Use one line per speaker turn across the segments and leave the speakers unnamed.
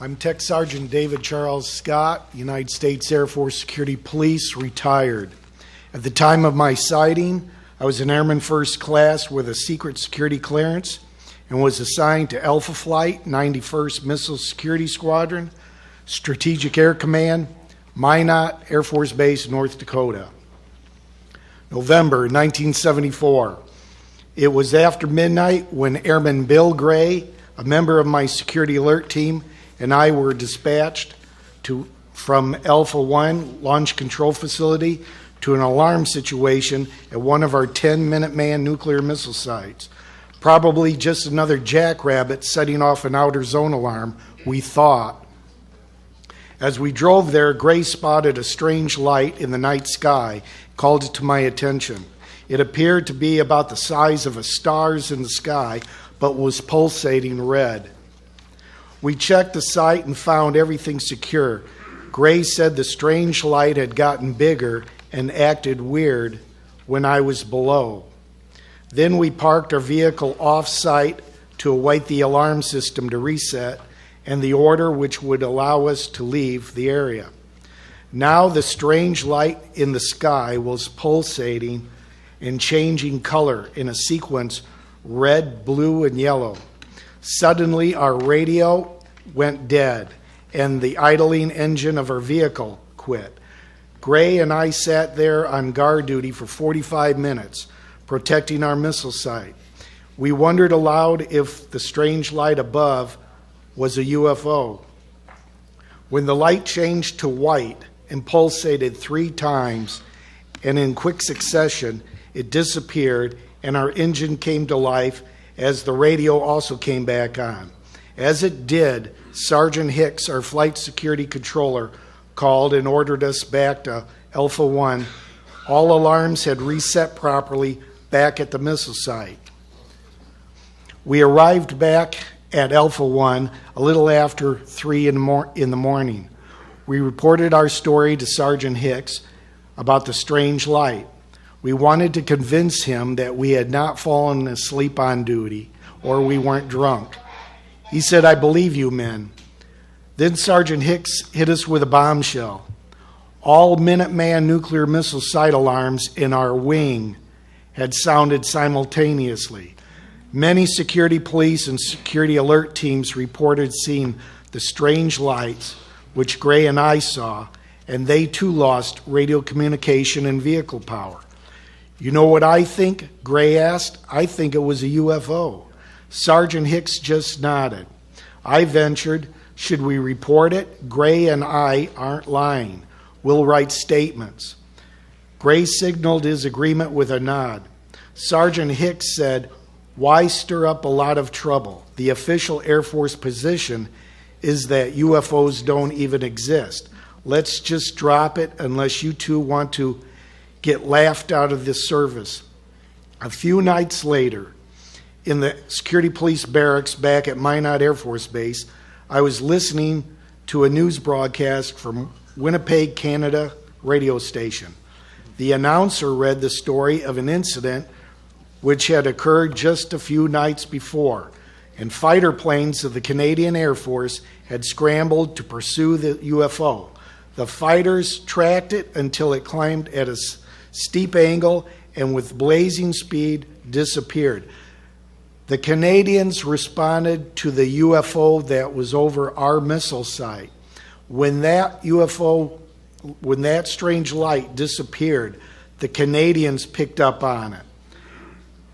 I'm Tech Sergeant David Charles Scott, United States Air Force Security Police, retired. At the time of my sighting, I was an Airman First Class with a secret security clearance and was assigned to Alpha Flight, 91st Missile Security Squadron, Strategic Air Command, Minot, Air Force Base, North Dakota. November 1974. It was after midnight when Airman Bill Gray, a member of my security alert team, and I were dispatched from Alpha 1 launch control facility to an alarm situation at one of our 10 Minuteman nuclear missile sites. Probably just another jackrabbit setting off an outer zone alarm, we thought. As we drove there, Gray spotted a strange light in the night sky, called it to my attention. It appeared to be about the size of a stars in the sky, but was pulsating red. We checked the site and found everything secure. Gray said the strange light had gotten bigger and acted weird when I was below. Then we parked our vehicle off-site to await the alarm system to reset and the order which would allow us to leave the area. Now the strange light in the sky was pulsating and changing color in a sequence red, blue, and yellow. Suddenly, our radio went dead, and the idling engine of our vehicle quit. Gray and I sat there on guard duty for 45 minutes, protecting our missile site. We wondered aloud if the strange light above was a UFO. When the light changed to white and pulsated 3 times, and in quick succession, it disappeared, and our engine came to life as the radio also came back on. As it did, Sergeant Hicks, our flight security controller, called and ordered us back to Alpha 1. All alarms had reset properly back at the missile site. We arrived back at Alpha 1 a little after 3 in the morning. We reported our story to Sergeant Hicks about the strange light. We wanted to convince him that we had not fallen asleep on duty or we weren't drunk. He said, "I believe you, men." Then Sergeant Hicks hit us with a bombshell. All Minuteman nuclear missile site alarms in our wing had sounded simultaneously. Many security police and security alert teams reported seeing the strange lights, which Gray and I saw, and they too lost radio communication and vehicle power. "You know what I think?" Gray asked. "I think it was a UFO." Sergeant Hicks just nodded. I ventured, "Should we report it? Gray and I aren't lying. We'll write statements." Gray signaled his agreement with a nod. Sergeant Hicks said, "Why stir up a lot of trouble? The official Air Force position is that UFOs don't even exist. Let's just drop it unless you two want to get laughed out of this service." A few nights later, in the security police barracks back at Minot Air Force Base, I was listening to a news broadcast from Winnipeg, Canada radio station. The announcer read the story of an incident which had occurred just a few nights before, and fighter planes of the Canadian Air Force had scrambled to pursue the UFO. The fighters tracked it until it climbed at a steep angle and with blazing speed disappeared. The Canadians responded to the UFO that was over our missile site. When that strange light disappeared, the Canadians picked up on it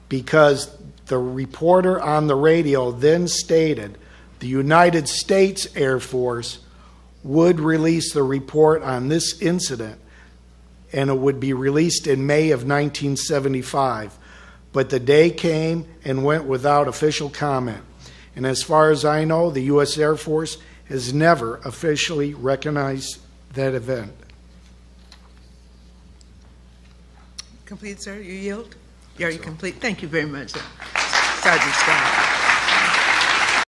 because the reporter on the radio then stated the United States Air Force would release the report on this incident, and it would be released in May of 1975. But the day came and went without official comment. And as far as I know, the U.S. Air Force has never officially recognized that event.
Complete, sir? You yield? Are you complete? Thank you very much, Sergeant Scott.